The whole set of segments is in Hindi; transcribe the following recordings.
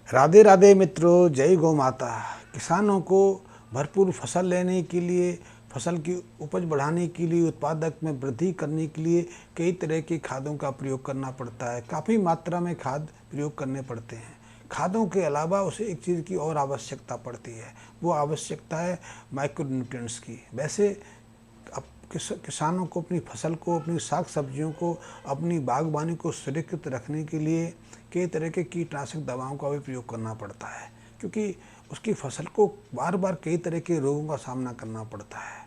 राधे राधे मित्रों, जय गौ माता। किसानों को भरपूर फसल लेने के लिए, फसल की उपज बढ़ाने के लिए, उत्पादक में वृद्धि करने के लिए कई तरह की खादों का प्रयोग करना पड़ता है। काफ़ी मात्रा में खाद प्रयोग करने पड़ते हैं। खादों के अलावा उसे एक चीज़ की और आवश्यकता पड़ती है, वो आवश्यकता है माइक्रोन्यूट्रिएंट्स की। वैसे अब किसानों को अपनी फसल को, अपनी साग सब्जियों को, अपनी बागवानी को सुरक्षित रखने के लिए कई तरह के कीटनाशक दवाओं का भी प्रयोग करना पड़ता है, क्योंकि उसकी फसल को बार बार कई तरह के रोगों का सामना करना पड़ता है।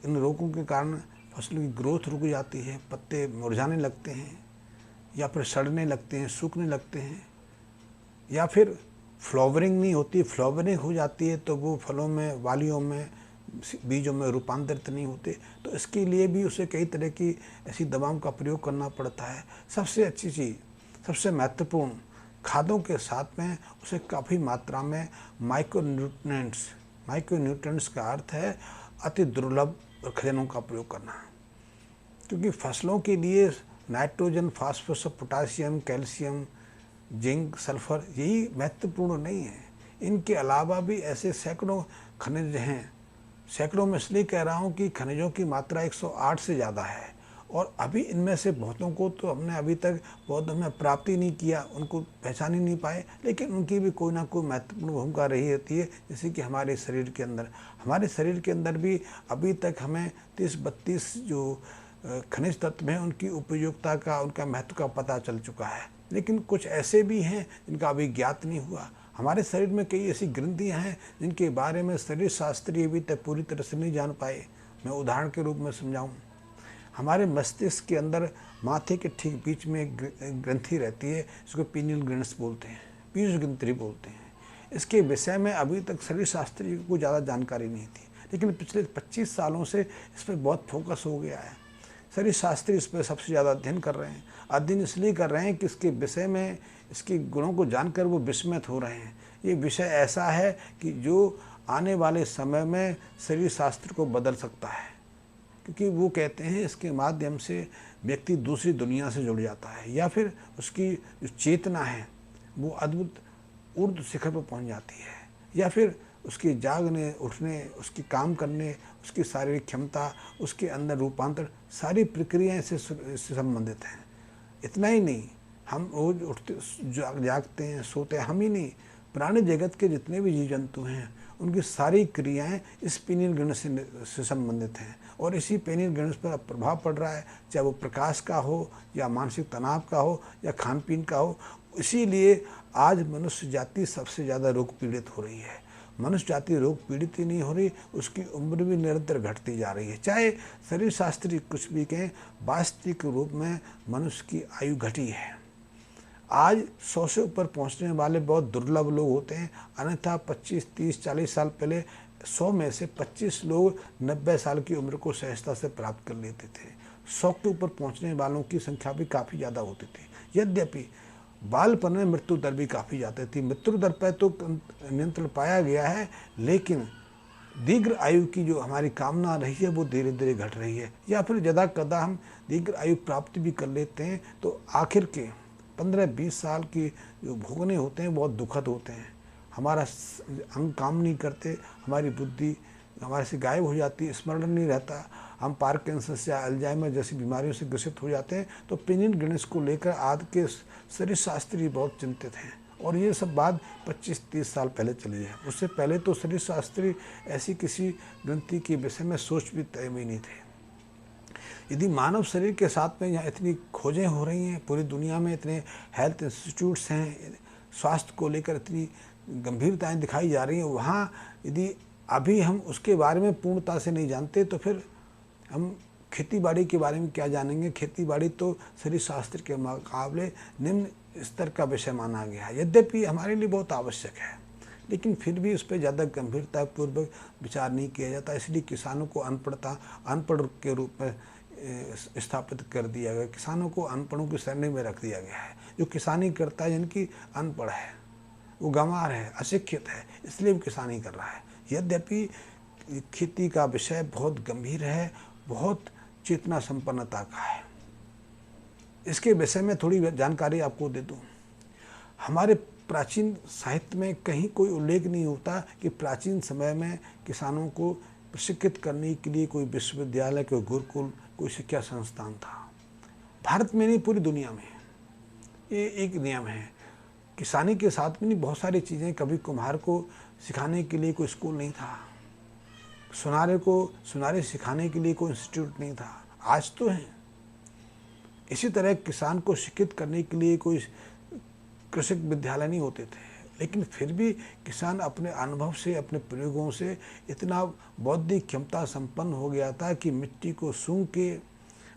इन रोगों के कारण फसल की ग्रोथ रुक जाती है, पत्ते मुरझाने लगते हैं, या फिर सड़ने लगते हैं, सूखने लगते हैं, या फिर फ्लावरिंग नहीं होती, फ्लावरिंग हो जाती है तो वो फलों में, वालियों में, बीजों में रूपांतरित नहीं होते। तो इसके लिए भी उसे कई तरह की ऐसी दवाओं का प्रयोग करना पड़ता है। सबसे अच्छी चीज़, सबसे महत्वपूर्ण, खादों के साथ में उसे काफ़ी मात्रा में माइक्रोन्यूट्रिएंट्स का अर्थ है अति दुर्लभ खनिजों का प्रयोग करना, क्योंकि फसलों के लिए nitrogen, phosphorus, potassium, calcium, zinc, sulphur यही महत्वपूर्ण नहीं है। इनके अलावा भी ऐसे सैकड़ों खनिज हैं। सैकड़ों में इसलिए कह रहा हूँ कि खनिजों की मात्रा 108 से ज़्यादा है, और अभी इनमें से बहुतों को तो हमने अभी तक बहुत में प्राप्ति नहीं किया, उनको पहचान ही नहीं पाए, लेकिन उनकी भी कोई ना कोई महत्वपूर्ण भूमिका रही होती है। जैसे कि हमारे शरीर के अंदर भी अभी तक हमें 30-32 जो खनिज तत्व हैं उनकी उपयोगिता का, उनका महत्व का पता चल चुका है। लेकिन कुछ ऐसे भी हैं जिनका अभी ज्ञात नहीं हुआ। हमारे शरीर में कई ऐसी ग्रंथियां हैं जिनके बारे में शरीर शास्त्री अभी तक पूरी तरह से नहीं जान पाए। मैं उदाहरण के रूप में समझाऊं, हमारे मस्तिष्क के अंदर माथे के ठीक बीच में एक ग्रंथि रहती है, इसको पीनियल ग्लैंड्स बोलते हैं, पीयूष ग्रंथि बोलते हैं। इसके विषय में अभी तक शरीर शास्त्री को ज़्यादा जानकारी नहीं थी, लेकिन पिछले 25 सालों से इस पर बहुत फोकस हो गया है। शरीर शास्त्री इस पर सबसे ज़्यादा अध्ययन कर रहे हैं। अध्ययन इसलिए कर रहे हैं कि इसके विषय में, इसके गुणों को जानकर वो विस्मित हो रहे हैं। ये विषय ऐसा है कि जो आने वाले समय में शरीर शास्त्र को बदल सकता है, क्योंकि वो कहते हैं इसके माध्यम से व्यक्ति दूसरी दुनिया से जुड़ जाता है, या फिर उसकी जो चेतना है वो अद्भुत ऊर्ध्व शिखर पर पहुंच जाती है, या फिर उसके जागने, उठने, उसकी काम करने, उसकी शारीरिक क्षमता, उसके अंदर रूपांतर, सारी प्रक्रियाएं इससे संबंधित हैं। इतना ही नहीं, हम रोज उठते, जागते हैं, सोते हैं, हम ही नहीं, प्राणी जगत के जितने भी जीव जंतु हैं उनकी सारी क्रियाएं इस पीनियल ग्लैंड से संबंधित हैं, और इसी पीनियल ग्लैंड पर प्रभाव पड़ रहा है, चाहे वो प्रकाश का हो, या मानसिक तनाव का हो, या खान पीन का हो। इसीलिए आज मनुष्य जाति सबसे ज़्यादा रोग पीड़ित हो रही है। मनुष्य जाति रोग पीड़ित ही नहीं हो रही, उसकी उम्र भी निरंतर घटती जा रही है। चाहे शरीर शास्त्री कुछ भी कहें, वास्तविक रूप में मनुष्य की आयु घटी है। आज 100 से ऊपर पहुंचने वाले बहुत दुर्लभ लोग होते हैं, अन्यथा 25, 30, 40 साल पहले 100 में से 25 लोग 90 साल की उम्र को सहजता से प्राप्त कर लेते थे। 100 के ऊपर पहुंचने वालों की संख्या भी काफ़ी ज़्यादा होती थी। यद्यपि बालपन में मृत्यु दर भी काफ़ी ज़्यादा थी। मृत्यु दर पर तो नियंत्रण पाया गया है, लेकिन दीर्घ आयु की जो हमारी कामना रही है वो धीरे धीरे घट रही है। या फिर यदा कदा हम दीर्घ आयु प्राप्ति भी कर लेते हैं तो आखिर के 15-20 साल की जो भोगने होते हैं बहुत दुखद होते हैं। हमारा अंग काम नहीं करते, हमारी बुद्धि हमारे से गायब हो जाती है, स्मरण नहीं रहता, हम पार्किंसंस या अल्जाइमर जैसी बीमारियों से ग्रसित हो जाते हैं। तो पीनियल ग्लैंड्स को लेकर आज के शरीर शास्त्री बहुत चिंतित हैं, और ये सब बात 25-30 साल पहले चली है। उससे पहले तो शरीर शास्त्री ऐसी किसी ग्रंथि के विषय में सोच भी तय भी नहीं थे। यदि मानव शरीर के साथ में यहाँ इतनी खोजें हो रही हैं, पूरी दुनिया में इतने हेल्थ इंस्टीट्यूट्स हैं, स्वास्थ्य को लेकर इतनी गंभीरताएं दिखाई जा रही हैं, वहाँ यदि अभी हम उसके बारे में पूर्णता से नहीं जानते तो फिर हम खेती बाड़ी के बारे में क्या जानेंगे। खेती बाड़ी तो शरीर शास्त्र के मुकाबले निम्न स्तर का विषय माना गया है। यद्यपि हमारे लिए बहुत आवश्यक है, लेकिन फिर भी उस पर ज़्यादा गंभीरतापूर्वक विचार नहीं किया जाता। इसलिए किसानों को अनपढ़ के रूप में स्थापित कर दिया गया। किसानों को अनपढ़ों की श्रेणी में रख दिया गया है। जो किसानी करता है, जिनकी अनपढ़ है, वो गंवार है, अशिक्षित है, इसलिए वो किसानी कर रहा है। यद्यपि खेती का विषय बहुत गंभीर है, बहुत चेतना संपन्नता का है। इसके विषय में थोड़ी जानकारी आपको दे दूं। हमारे प्राचीन साहित्य में कहीं कोई उल्लेख नहीं होता कि प्राचीन समय में किसानों को प्रशिक्षित करने के लिए कोई विश्वविद्यालय, कोई गुरुकुल, कोई शिक्षा संस्थान था। भारत में नहीं, पूरी दुनिया में ये एक नियम है। किसानी के साथ में नहीं, बहुत सारी चीज़ें, कभी कुम्हार को सिखाने के लिए कोई स्कूल नहीं था, सुनारे सिखाने के लिए कोई इंस्टीट्यूट नहीं था, आज तो है। इसी तरह किसान को शिक्षित करने के लिए कोई कृषि विद्यालय नहीं होते थे, लेकिन फिर भी किसान अपने अनुभव से, अपने प्रयोगों से इतना बौद्धिक क्षमता संपन्न हो गया था कि मिट्टी को सूंघ के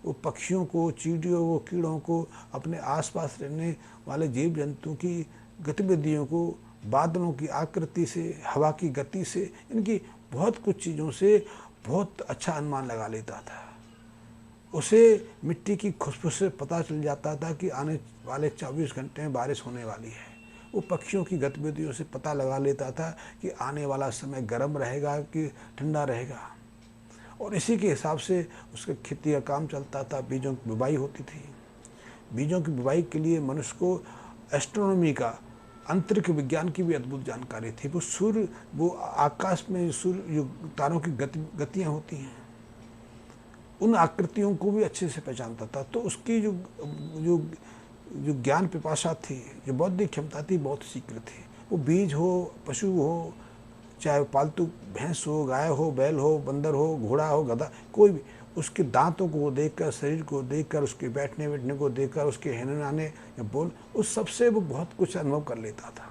वो पक्षियों को, चींटियों को, कीड़ों को, अपने आसपास रहने वाले जीव जंतु की गतिविधियों को, बादलों की आकृति से, हवा की गति से, इनकी बहुत कुछ चीज़ों से बहुत अच्छा अनुमान लगा लेता था। उसे मिट्टी की खुशबू से पता चल जाता था कि आने वाले 24 घंटे में बारिश होने वाली है। वो पक्षियों की गतिविधियों से पता लगा लेता था कि आने वाला समय गर्म रहेगा कि ठंडा रहेगा, और इसी के हिसाब से उसके खेती का काम चलता था। बीजों की बुवाई होती थी। बीजों की बुवाई के लिए मनुष्य को एस्ट्रोनॉमी का, अंतरिक्ष विज्ञान की भी अद्भुत जानकारी थी। वो आकाश में सूर्य, जो तारों की गतियाँ होती हैं, उन आकृतियों को भी अच्छे से पहचानता था। तो उसकी जो ज्ञान पिपासा थी, जो बौद्धिक क्षमता थी, बहुत शीघ्र थी। वो बीज हो, पशु हो, चाहे पालतू भैंस हो, गाय हो, बैल हो, बंदर हो, घोड़ा हो, गधा, कोई भी, उसके दांतों को देखकर, शरीर को देखकर, उसके बैठने बैठने को देखकर, उसके हिलने आने या बोल, उस सबसे वो बहुत कुछ अनुभव कर लेता था।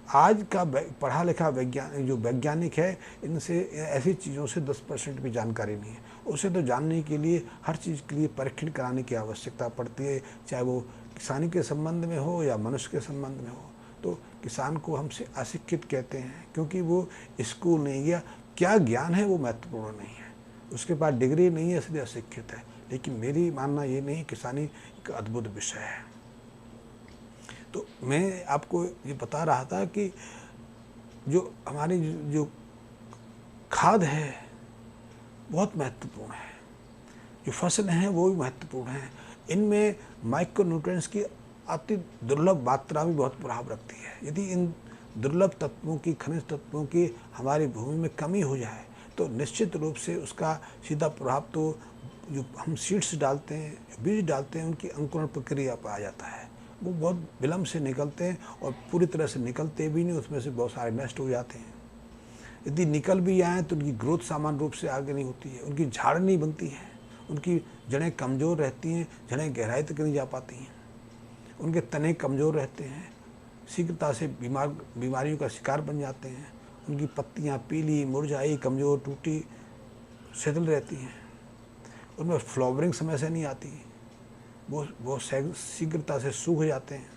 आज का पढ़ा लिखा वैज्ञानिक है, इनसे ऐसी चीज़ों से 10% भी जानकारी नहीं है। उसे तो जानने के लिए हर चीज़ के लिए परीक्षण कराने की आवश्यकता पड़ती है, चाहे वो किसानी के संबंध में हो या मनुष्य के संबंध में हो। तो किसान को हमसे अशिक्षित कहते हैं क्योंकि वो स्कूल नहीं गया। क्या ज्ञान है वो महत्वपूर्ण नहीं है, उसके पास डिग्री नहीं है इसलिए अशिक्षित है। लेकिन मेरी मानना ये नहीं, किसानी एक अद्भुत विषय है। तो मैं आपको ये बता रहा था कि जो हमारी जो खाद है बहुत महत्वपूर्ण है, जो फसल हैं वो भी महत्वपूर्ण हैं। इनमें माइक्रो न्यूट्रिएंट्स की अति दुर्लभ मात्रा भी बहुत प्रभाव रखती है। यदि इन दुर्लभ तत्वों की, खनिज तत्वों की हमारी भूमि में कमी हो जाए तो निश्चित रूप से उसका सीधा प्रभाव तो जो हम सीड्स डालते हैं, बीज डालते हैं, उनकी अंकुरण प्रक्रिया पर आ जाता है। वो बहुत विलम्ब से निकलते हैं और पूरी तरह से निकलते भी नहीं, उसमें से बहुत सारे नष्ट हो जाते हैं। यदि निकल भी आए तो उनकी ग्रोथ सामान्य रूप से आगे नहीं होती है, उनकी झाड़ नहीं बनती है, उनकी जड़ें कमज़ोर रहती हैं, जड़ें गहराई तक नहीं जा पाती हैं, उनके तने कमज़ोर रहते हैं, शीघ्रता से बीमारियों का शिकार बन जाते हैं, उनकी पत्तियाँ पीली, मुरझाई, कमज़ोर, टूटी, शिथिल रहती हैं, उनमें फ्लावरिंग समय से नहीं आती, वो शीघ्रता से सूख जाते हैं।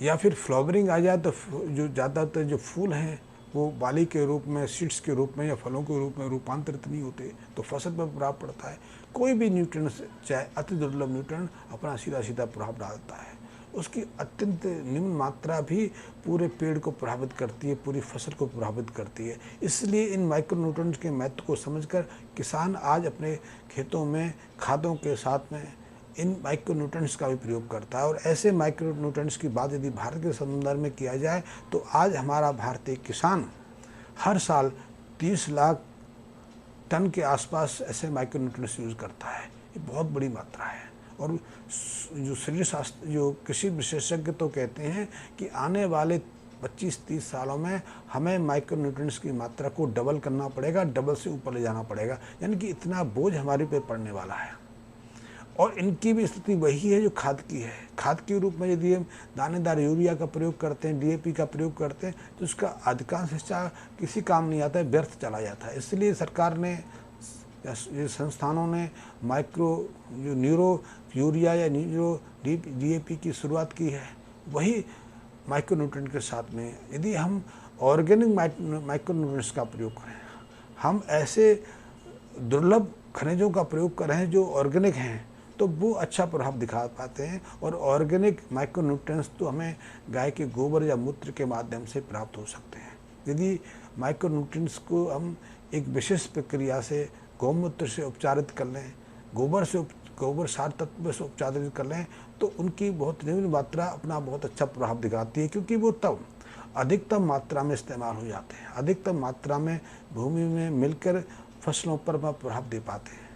या फिर फ्लावरिंग आ जाए तो जो ज़्यादातर जो फूल हैं वो बाली के रूप में, सीड्स के रूप में या फलों के रूप में रूपांतरित नहीं होते, तो फसल पर प्रभाव पड़ता है। कोई भी न्यूट्रिएंट्स, चाहे अति दुर्लभ न्यूट्रिएंट, अपना सीधा प्रभाव डालता है। उसकी अत्यंत निम्न मात्रा भी पूरे पेड़ को प्रभावित करती है, पूरी फसल को प्रभावित करती है। इसलिए इन माइक्रो न्यूट्रिएंट्स के महत्व को समझकर किसान आज अपने खेतों में खादों के साथ में इन माइक्रो न्यूट्रिएंट्स का भी प्रयोग करता है। और ऐसे माइक्रो न्यूट्रिएंट्स की बात यदि भारत के संदर्भ में किया जाए तो आज हमारा भारतीय किसान हर साल 30 लाख टन के आसपास ऐसे माइक्रो न्यूट्रिएंट्स यूज़ करता है। ये बहुत बड़ी मात्रा है। और जो शरीर शास्त्र, जो कृषि विशेषज्ञ तो कहते हैं कि आने वाले 25-30 सालों में हमें माइक्रो न्यूट्रिएंट्स की मात्रा को डबल करना पड़ेगा, डबल से ऊपर ले जाना पड़ेगा, यानी कि इतना बोझ हमारे पे पड़ने वाला है। और इनकी भी स्थिति वही है जो खाद की है। खाद के रूप में यदि हम दानेदार यूरिया का प्रयोग करते हैं, डीएपी का प्रयोग करते हैं, तो उसका अधिकांश हिस्सा किसी काम नहीं आता है, व्यर्थ चला जाता है। इसलिए सरकार ने या संस्थानों ने जो न्यूरो यूरिया या न्यूरो डीएपी की शुरुआत की है, वही माइक्रो न्यूट्रिएंट के साथ में। यदि हम ऑर्गेनिक माइक्रो न्यूट्रिएंट्स का प्रयोग करें, हम ऐसे दुर्लभ खनिजों का प्रयोग कर रहे हैं जो ऑर्गेनिक हैं, तो वो अच्छा प्रभाव दिखा पाते हैं। और ऑर्गेनिक माइक्रो न्यूट्रिएंट्स तो हमें गाय के गोबर या मूत्र के माध्यम से प्राप्त हो सकते हैं। यदि माइक्रो न्यूट्रिएंट्स को हम एक विशेष प्रक्रिया से गौमूत्र से उपचारित कर लें, गोबर से गोबर सार तत्व से उपचारित कर लें तो उनकी बहुत निम्न मात्रा अपना बहुत अच्छा प्रभाव दिखाती है, क्योंकि वो तब अधिकतम मात्रा में इस्तेमाल हो जाते हैं, अधिकतम मात्रा में भूमि में मिलकर फसलों पर प्रभाव दे पाते हैं।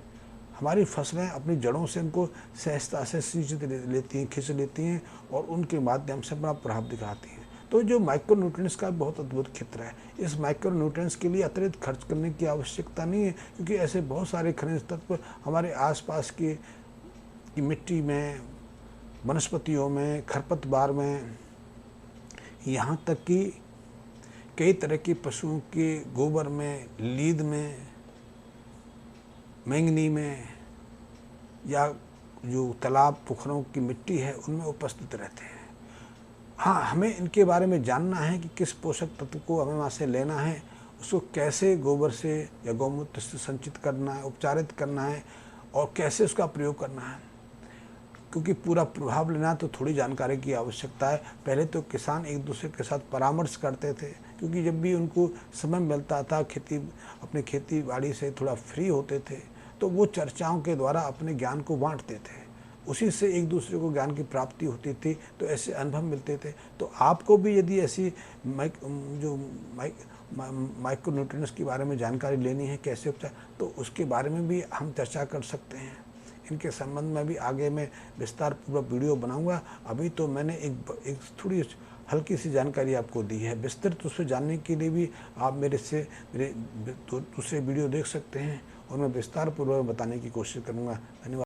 हमारी फसलें अपनी जड़ों से उनको सहजता से सींच लेती हैं, खींच लेती हैं और उनके माध्यम से बड़ा प्रभाव दिखाती हैं। तो जो माइक्रो न्यूट्रिएंट्स का बहुत अद्भुत क्षेत्र है, इस माइक्रो न्यूट्रिएंट्स के लिए अतिरिक्त खर्च करने की आवश्यकता नहीं है, क्योंकि ऐसे बहुत सारे खनिज तत्व हमारे आसपास की मिट्टी में, वनस्पतियों में, खरपतवार में, यहाँ तक कि कई तरह के पशुओं के गोबर में, लीद में, मैंगनी में, या जो तालाब पोखरों की मिट्टी है उनमें उपस्थित रहते हैं। हाँ, हमें इनके बारे में जानना है कि किस पोषक तत्व को हमें वहाँ से लेना है, उसको कैसे गोबर से या गौमूत्र से संचित करना है, उपचारित करना है और कैसे उसका प्रयोग करना है। क्योंकि पूरा प्रभाव लेना तो थोड़ी जानकारी की आवश्यकता है। पहले तो किसान एक दूसरे के साथ परामर्श करते थे, क्योंकि जब भी उनको समय मिलता था, अपने खेती बाड़ी से थोड़ा फ्री होते थे, तो वो चर्चाओं के द्वारा अपने ज्ञान को बांटते थे, उसी से एक दूसरे को ज्ञान की प्राप्ति होती थी, तो ऐसे अनुभव मिलते थे। तो आपको भी यदि ऐसी माइक्रो न्यूट्रिएंट्स के बारे में जानकारी लेनी है, कैसे उपचार, तो उसके बारे में भी हम चर्चा कर सकते हैं। इनके संबंध में भी आगे मैं विस्तार पूर्वक वीडियो बनाऊंगा। अभी तो मैंने एक थोड़ी हल्की सी जानकारी आपको दी है। विस्तृत उससे जानने के लिए भी आप मेरे दूसरे वीडियो देख सकते हैं और मैं विस्तार पूर्वक बताने की कोशिश करूंगा। धन्यवाद।